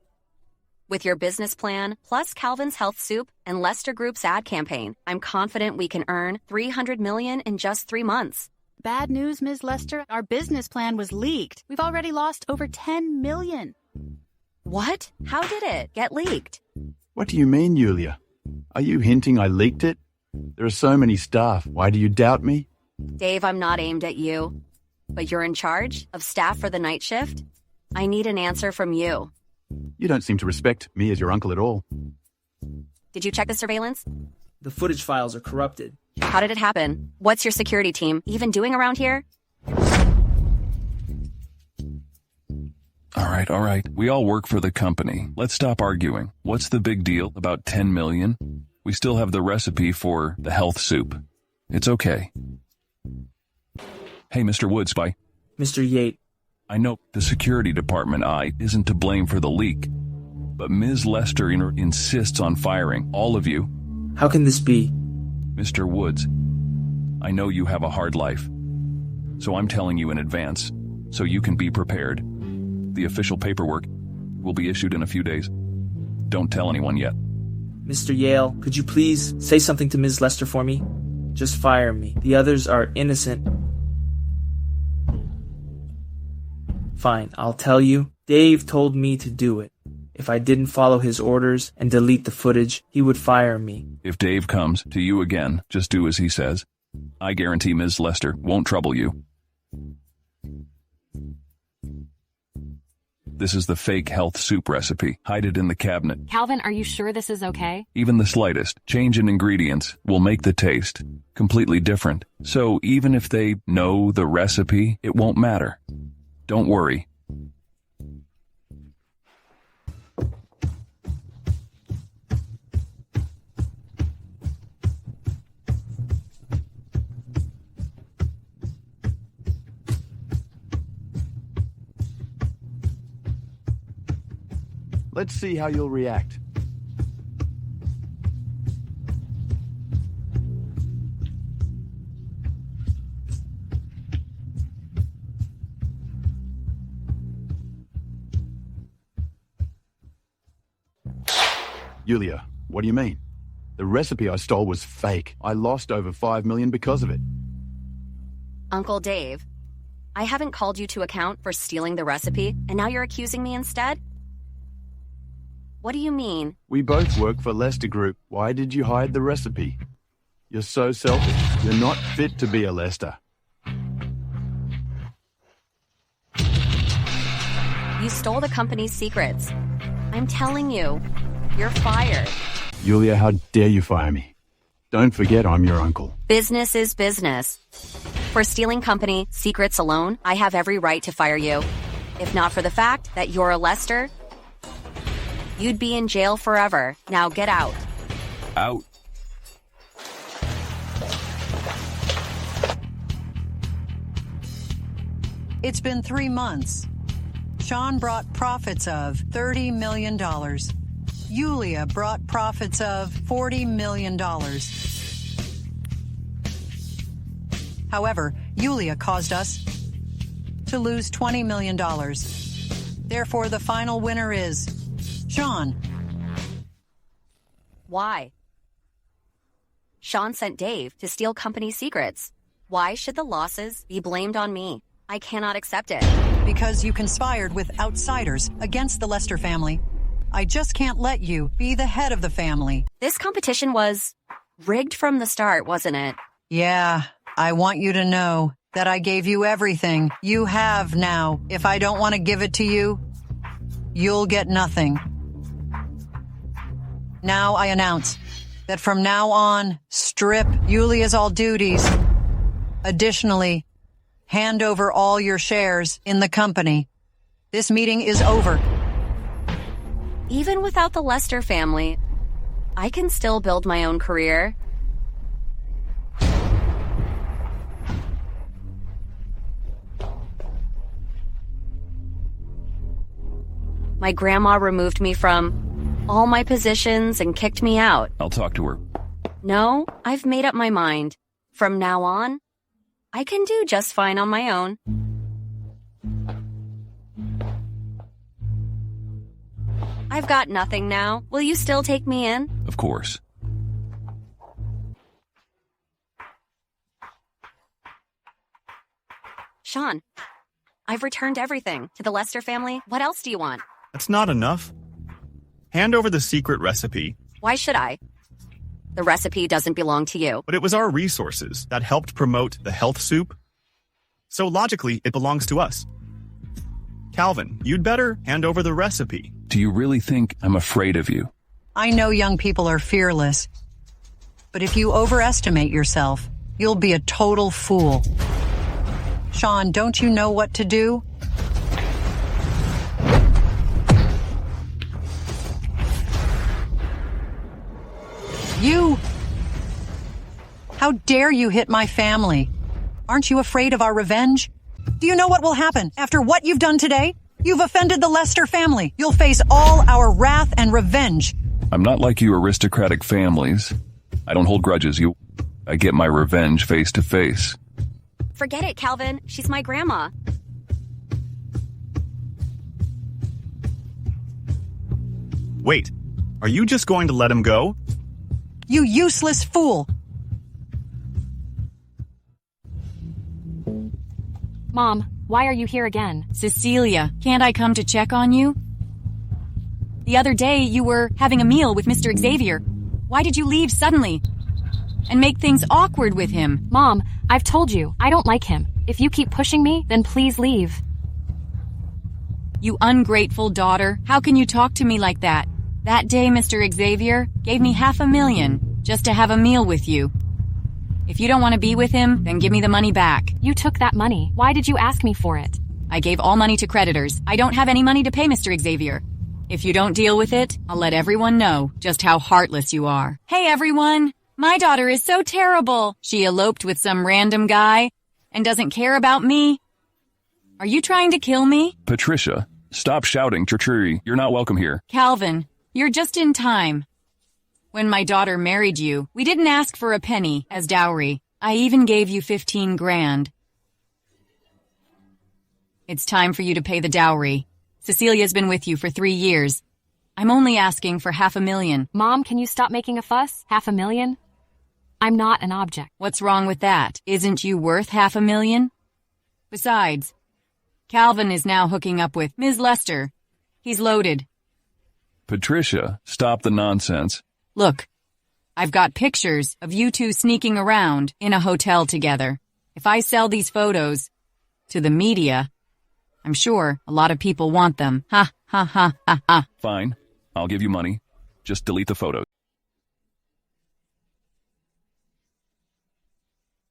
With your business plan, plus Calvin's Health Soup and Lester Group's ad campaign, I'm confident we can earn $300 million in just 3 months. Bad news, Ms. Lester. Our business plan was leaked. We've already lost over $10 million. What? How did it get leaked? What do you mean, Yulia? Are you hinting I leaked it? There are so many staff. Why do you doubt me? Dave, I'm not aimed at you. But you're in charge of staff for the night shift? I need an answer from you. You don't seem to respect me as your uncle at all. Did you check the surveillance? The footage files are corrupted. How did it happen? What's your security team even doing around here? All right. We all work for the company. Let's stop arguing. What's the big deal about 10 million? We still have the recipe for the health soup. It's okay. Hey, Mr. Woods, bye. Mr. Yates. I know the security department isn't to blame for the leak, but Ms. Lester insists on firing all of you. How can this be? Mr. Woods, I know you have a hard life, so I'm telling you in advance so you can be prepared. The official paperwork will be issued in a few days. Don't tell anyone yet. Mr. Yale, could you please say something to Ms. Lester for me? Just fire me. The others are innocent. Fine, I'll tell you. Dave told me to do it. If I didn't follow his orders and delete the footage, he would fire me. If Dave comes to you again, just do as he says. I guarantee Ms. Lester won't trouble you. This is the fake health soup recipe. Hide it in the cabinet. Calvin, are you sure this is okay? Even the slightest change in ingredients will make the taste completely different. So even if they know the recipe, it won't matter. Don't worry. Let's see how you'll react. Yulia, what do you mean? The recipe I stole was fake. I lost over $5 million because of it. Uncle Dave, I haven't called you to account for stealing the recipe, and now you're accusing me instead? What do you mean? We both work for Lester Group. Why did you hide the recipe? You're so selfish. You're not fit to be a Lester. You stole the company's secrets. I'm telling you, you're fired. Yulia, how dare you fire me? Don't forget I'm your uncle. Business is business. For stealing company secrets alone, I have every right to fire you. If not for the fact that you're a Lester, you'd be in jail forever. Now get out. Out. It's been 3 months. Sean brought profits of $30 million. Yulia brought profits of $40 million. However, Yulia caused us to lose $20 million. Therefore, the final winner is Sean. Why? Sean sent Dave to steal company secrets. Why should the losses be blamed on me? I cannot accept it. Because you conspired with outsiders against the Lester family. I just can't let you be the head of the family. This competition was rigged from the start, wasn't it? Yeah, I want you to know that I gave you everything you have now. If I don't want to give it to you, you'll get nothing. Now I announce that from now on, strip Yulia's all duties. Additionally, hand over all your shares in the company. This meeting is over. Even without the Lester family, I can still build my own career. My grandma removed me from all my positions and kicked me out. I'll talk to her. No, I've made up my mind. From now on, I can do just fine on my own. I've got nothing now. Will you still take me in? Of course. Sean, I've returned everything to the Lester family. What else do you want? That's not enough. Hand over the secret recipe. Why should I? The recipe doesn't belong to you. But it was our resources that helped promote the health soup. So logically, it belongs to us. Calvin, you'd better hand over the recipe. Do you really think I'm afraid of you? I know young people are fearless. But if you overestimate yourself, you'll be a total fool. Sean, don't you know what to do? You! How dare you hit my family? Aren't you afraid of our revenge? Do you know what will happen after what you've done today? You've offended the Lester family. You'll face all our wrath and revenge. I'm not like you aristocratic families. I don't hold grudges. I get my revenge face to face. Forget it, Calvin. She's my grandma. Wait, are you just going to let him go? You useless fool! Mom, why are you here again? Cecilia, can't I come to check on you? The other day you were having a meal with Mr. Xavier. Why did you leave suddenly? And make things awkward with him? Mom, I've told you, I don't like him. If you keep pushing me, then please leave. You ungrateful daughter. How can you talk to me like that? That day Mr. Xavier gave me $500,000 just to have a meal with you. If you don't want to be with him, then give me the money back. You took that money. Why did you ask me for it? I gave all money to creditors. I don't have any money to pay Mr. Xavier. If you don't deal with it, I'll let everyone know just how heartless you are. Hey everyone! My daughter is so terrible. She eloped with some random guy and doesn't care about me. Are you trying to kill me? Patricia, stop shouting, Churchuri. You're not welcome here. Calvin, you're just in time. When my daughter married you, we didn't ask for a penny as dowry. I even gave you 15 grand. It's time for you to pay the dowry. Cecilia's been with you for 3 years. I'm only asking for $500,000. Mom, can you stop making a fuss? $500,000? I'm not an object. What's wrong with that? Isn't you worth $500,000? Besides, Calvin is now hooking up with Ms. Lester. He's loaded. Patricia, stop the nonsense. Look, I've got pictures of you two sneaking around in a hotel together. If I sell these photos to the media, I'm sure a lot of people want them. Ha, ha, ha, ha, ha. Fine. I'll give you money. Just delete the photos.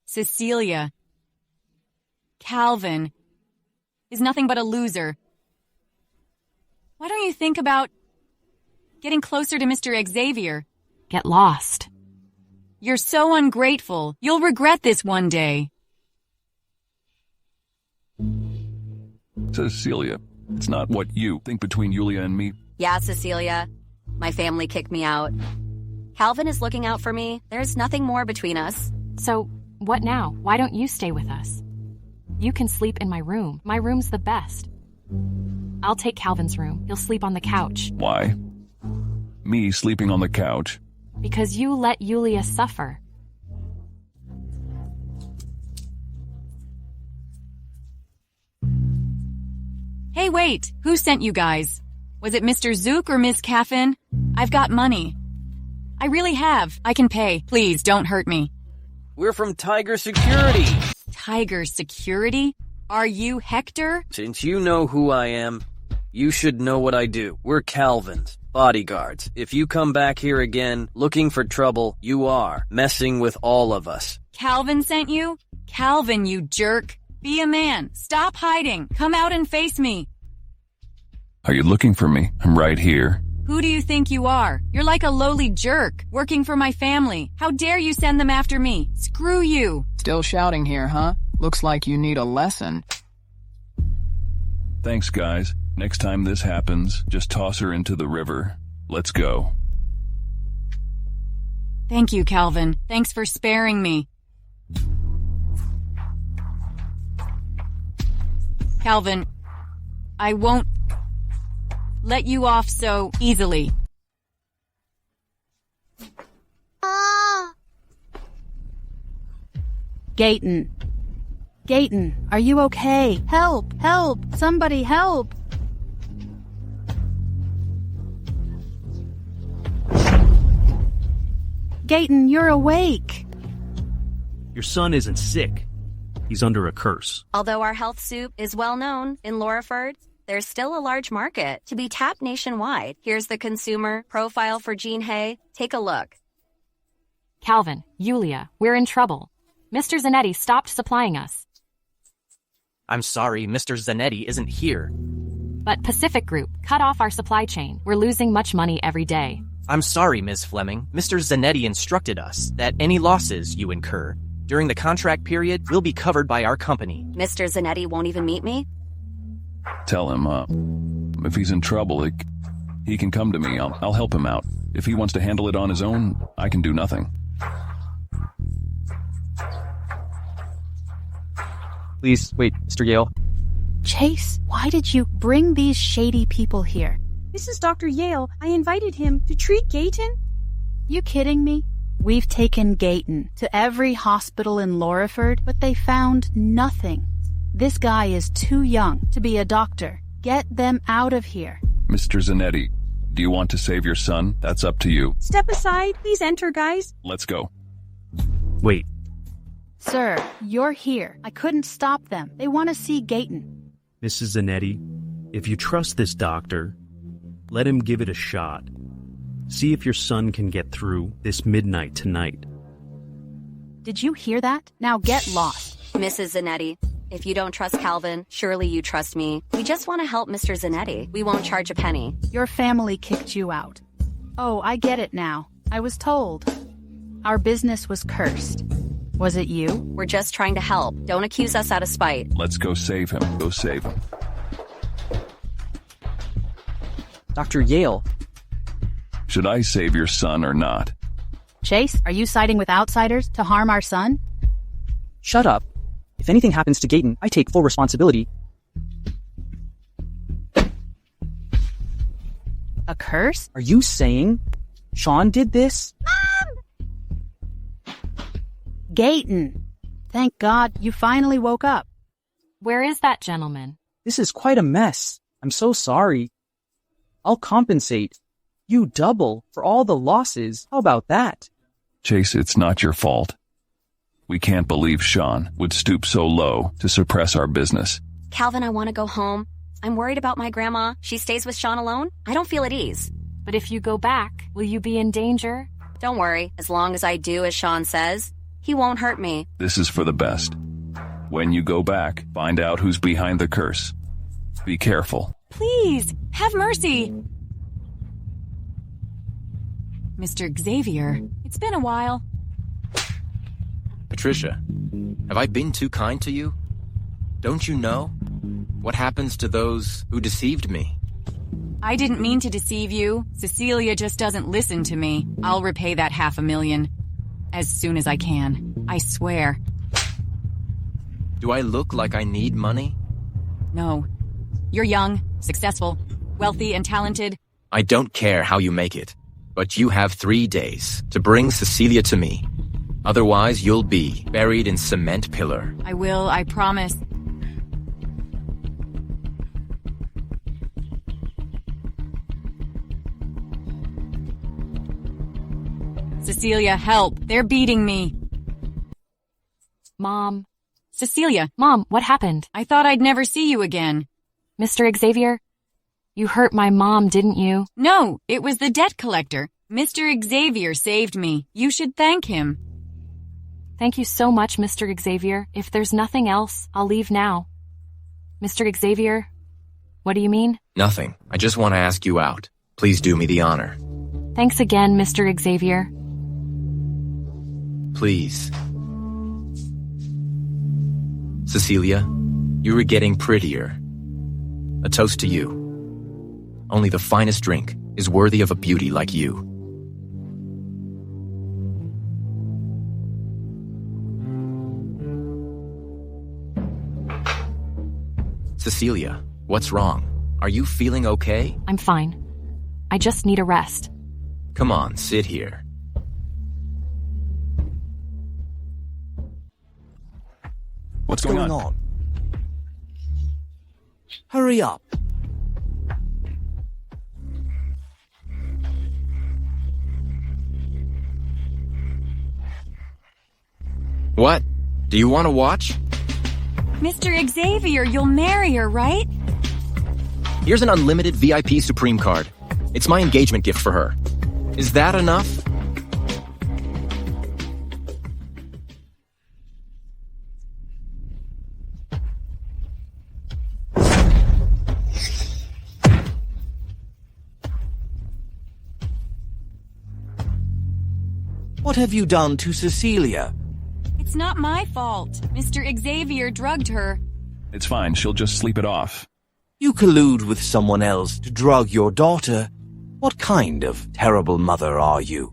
Cecilia. Calvin is nothing but a loser. Why don't you think about getting closer to Mr. Xavier? Get lost. You're so ungrateful. You'll regret this one day. Cecilia, it's not what you think between Yulia and me. Yeah, Cecilia. My family kicked me out. Calvin is looking out for me. There's nothing more between us. So, what now? Why don't you stay with us? You can sleep in my room. My room's the best. I'll take Calvin's room. He'll sleep on the couch. Why? Me sleeping on the couch? Because you let Yulia suffer. Hey, wait! Who sent you guys? Was it Mr. Zook or Ms. Caffin? I've got money. I really have. I can pay. Please, don't hurt me. We're from Tiger Security. Tiger Security? Are you Hector? Since you know who I am, you should know what I do. We're Calvin's bodyguards. If you come back here again looking for trouble, you are messing with all of us. Calvin sent you? Calvin, you jerk. Be a man. Stop hiding. Come out and face me. Are you looking for me? I'm right here. Who do you think you are? You're like a lowly jerk, working for my family. How dare you send them after me? Screw you. Still shouting here, huh? Looks like you need a lesson. Thanks, guys. Next time this happens, just toss her into the river. Let's go. Thank you, Calvin. Thanks for sparing me. Calvin, I won't let you off so easily. Gayton. Gayton, are you okay? Help! Help! Somebody help! Gayton, you're awake. Your son isn't sick. He's under a curse. Although our health soup is well known in Loriford, there's still a large market to be tapped nationwide. Here's the consumer profile for Jean Hay. Take a look. Calvin, Yulia, we're in trouble. Mr. Zanetti stopped supplying us. I'm sorry, Mr. Zanetti isn't here. But Pacific Group cut off our supply chain. We're losing much money every day. I'm sorry, Ms. Fleming. Mr. Zanetti instructed us that any losses you incur during the contract period will be covered by our company. Mr. Zanetti won't even meet me? Tell him, if he's in trouble, he can come to me. I'll help him out. If he wants to handle it on his own, I can do nothing. Please, wait, Mr. Yale. Chase, why did you bring these shady people here? This is Dr. Yale. I invited him to treat Gayton. You kidding me? We've taken Gayton to every hospital in Loriford, but they found nothing. This guy is too young to be a doctor. Get them out of here. Mr. Zanetti, do you want to save your son? That's up to you. Step aside. Please enter, guys. Let's go. Wait. Sir, you're here. I couldn't stop them. They want to see Gayton. Mrs. Zanetti, if you trust this doctor, let him give it a shot. See if your son can get through this midnight tonight. Did you hear that? Now get lost. Mrs. Zanetti, if you don't trust Calvin, surely you trust me. We just want to help Mr. Zanetti. We won't charge a penny. Your family kicked you out. Oh, I get it now. I was told. Our business was cursed. Was it you? We're just trying to help. Don't accuse us out of spite. Let's go save him. Go save him. Dr. Yale. Should I save your son or not? Chase, are you siding with outsiders to harm our son? Shut up. If anything happens to Gayton, I take full responsibility. A curse? Are you saying Sean did this? Gayton! Thank God you finally woke up. Where is that gentleman? This is quite a mess. I'm so sorry. I'll compensate. You double for all the losses. How about that? Chase, it's not your fault. We can't believe Sean would stoop so low to suppress our business. Calvin, I want to go home. I'm worried about my grandma. She stays with Sean alone. I don't feel at ease. But if you go back, will you be in danger? Don't worry. As long as I do as Sean says, he won't hurt me. This is for the best. When you go back, find out who's behind the curse. Be careful. Please, have mercy. Mr. Xavier, it's been a while. Patricia, have I been too kind to you? Don't you know? What happens to those who deceived me? I didn't mean to deceive you. Cecilia just doesn't listen to me. I'll repay that $500,000 as soon as I can. I swear. Do I look like I need money? No. You're young, successful, wealthy, and talented. I don't care how you make it, but you have 3 days to bring Cecilia to me. Otherwise, you'll be buried in cement pillar. I will, I promise. Cecilia, help. They're beating me. Mom. Cecilia. Mom, what happened? I thought I'd never see you again. Mr. Xavier, you hurt my mom, didn't you? No, it was the debt collector. Mr. Xavier saved me. You should thank him. Thank you so much, Mr. Xavier. If there's nothing else, I'll leave now. Mr. Xavier, what do you mean? Nothing. I just want to ask you out. Please do me the honor. Thanks again, Mr. Xavier. Please. Cecilia, you were getting prettier. A toast to you. Only the finest drink is worthy of a beauty like you. Cecilia, what's wrong? Are you feeling okay? I'm fine. I just need a rest. Come on, sit here. What's going on? Hurry up. What? Do you want to watch? Mr. Xavier, you'll marry her, right? Here's an unlimited VIP Supreme card. It's my engagement gift for her. Is that enough? What have you done to Cecilia? It's not my fault. Mr. Xavier drugged her. It's fine. She'll just sleep it off. You collude with someone else to drug your daughter. What kind of terrible mother are you?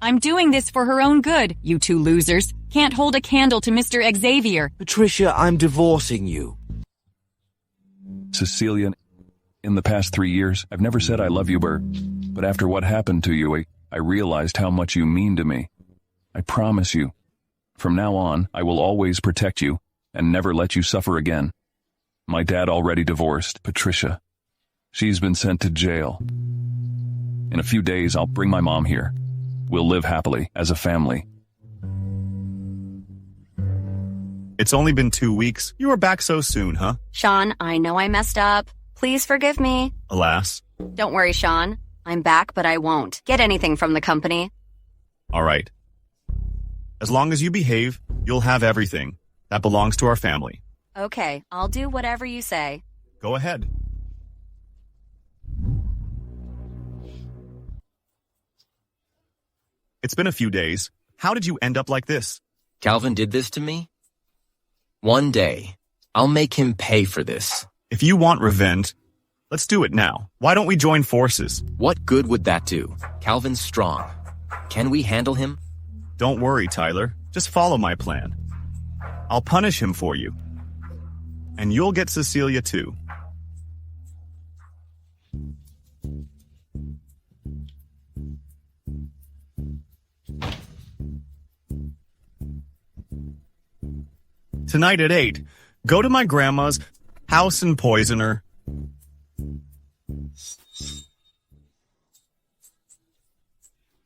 I'm doing this for her own good, you two losers. Can't hold a candle to Mr. Xavier. Patricia, I'm divorcing you. Cecilia, in the past 3 years, I've never said I love you, Bert. But after what happened to you, I realized how much you mean to me. I promise you, from now on, I will always protect you and never let you suffer again. My dad already divorced Patricia. She's been sent to jail. In a few days, I'll bring my mom here. We'll live happily as a family. It's only been 2 weeks. You are back so soon, huh? Sean, I know I messed up. Please forgive me. Alas. Don't worry, Sean. I'm back, but I won't get anything from the company. All right. As long as you behave, you'll have everything. That belongs to our family. Okay, I'll do whatever you say. Go ahead. It's been a few days. How did you end up like this? Calvin did this to me? One day, I'll make him pay for this. If you want revenge, let's do it now. Why don't we join forces? What good would that do? Calvin's strong. Can we handle him? Don't worry, Tyler. Just follow my plan. I'll punish him for you. And you'll get Cecilia too. Tonight at 8, go to my grandma's house and poison her.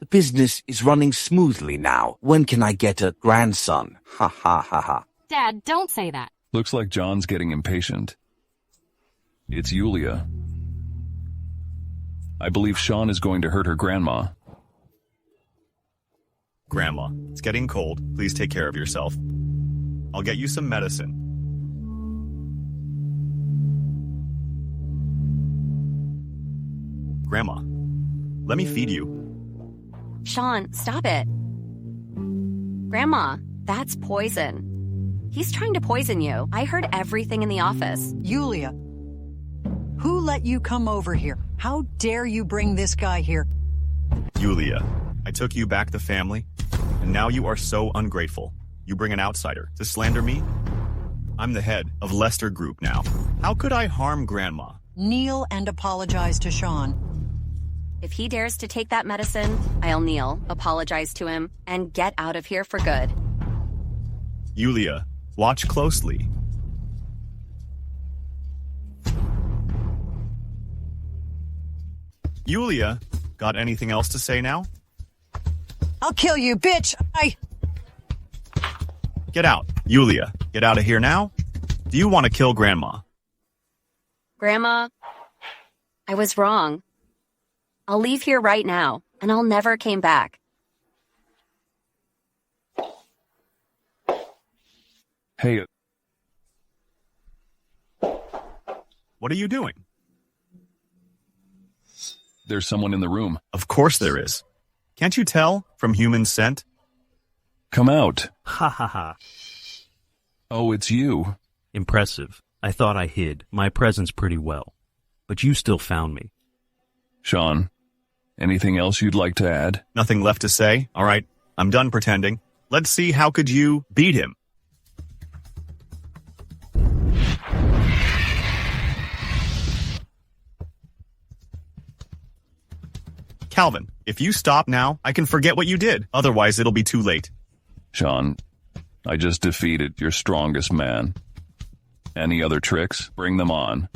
The business is running smoothly now. When can I get a grandson? Ha ha ha ha. Dad, don't say that. Looks like John's getting impatient. It's Yulia. I believe Sean is going to hurt her grandma. Grandma, it's getting cold. Please take care of yourself. I'll get you some medicine. Grandma, let me feed you. Sean, stop it. Grandma, that's poison. He's trying to poison you. I heard everything in the office. Yulia, who let you come over here? How dare you bring this guy here? Yulia, I took you back the family, and now you are so ungrateful. You bring an outsider to slander me? I'm the head of Lester Group now. How could I harm Grandma? Kneel and apologize to Sean. If he dares to take that medicine, I'll kneel, apologize to him, and get out of here for good. Yulia, watch closely. Yulia, got anything else to say now? I'll kill you, bitch! Get out. Yulia, get out of here now. Do you want to kill Grandma? Grandma, I was wrong. I'll leave here right now, and I'll never came back. Hey. What are you doing? There's someone in the room. Of course there is. Can't you tell from human scent? Come out. Ha ha ha. Oh, it's you. Impressive. I thought I hid my presence pretty well. But you still found me. Sean, anything else you'd like to add? Nothing left to say? All right, I'm done pretending. Let's see how could you beat him. Calvin, if you stop now, I can forget what you did. Otherwise, it'll be too late. Sean, I just defeated your strongest man. Any other tricks? Bring them on.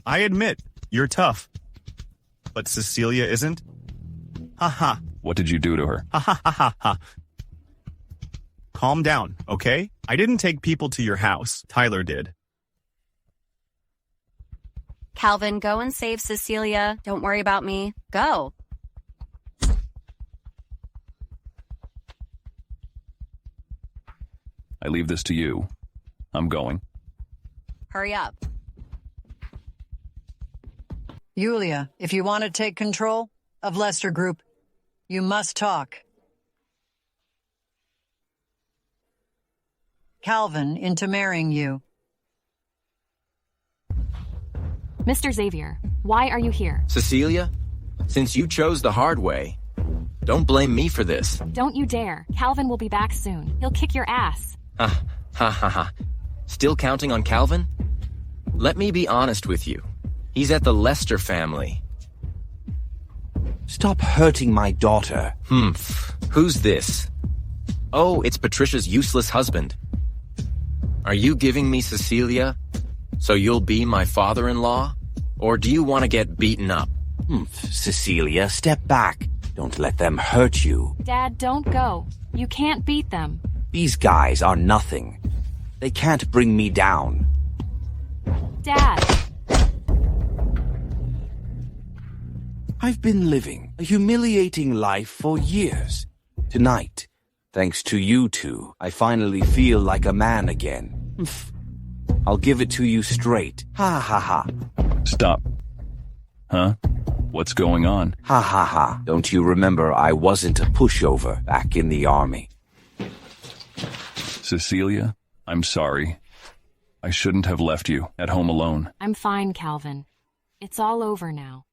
I admit, you're tough. But Cecilia isn't? Ha. What did you do to her? Ha. Calm down, okay? I didn't take people to your house. Tyler did. Calvin, go and save Cecilia. Don't worry about me. Go. I leave this to you. I'm going. Hurry up. Yulia, if you want to take control of Lester Group, you must talk. Calvin into marrying you. Mr. Xavier, why are you here? Cecilia, since you chose the hard way, don't blame me for this. Don't you dare. Calvin will be back soon. He'll kick your ass. Ha. Still counting on Calvin? Let me be honest with you. He's at the Lester family. Stop hurting my daughter. Who's this? Oh, it's Patricia's useless husband. Are you giving me Cecilia so you'll be my father-in-law? Or do you want to get beaten up? Cecilia, step back. Don't let them hurt you. Dad, don't go. You can't beat them. These guys are nothing. They can't bring me down. Dad! I've been living a humiliating life for years. Tonight, thanks to you two, I finally feel like a man again. I'll give it to you straight. Ha. Stop. Huh? What's going on? Ha. Don't you remember I wasn't a pushover back in the army? Cecilia, I'm sorry. I shouldn't have left you at home alone. I'm fine, Calvin. It's all over now.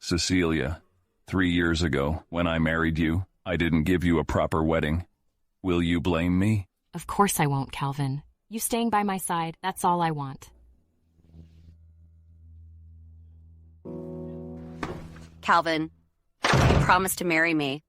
Cecilia, 3 years ago, when I married you, I didn't give you a proper wedding. Will you blame me? Of course I won't, Calvin. You staying by my side, that's all I want. Calvin, you promised to marry me.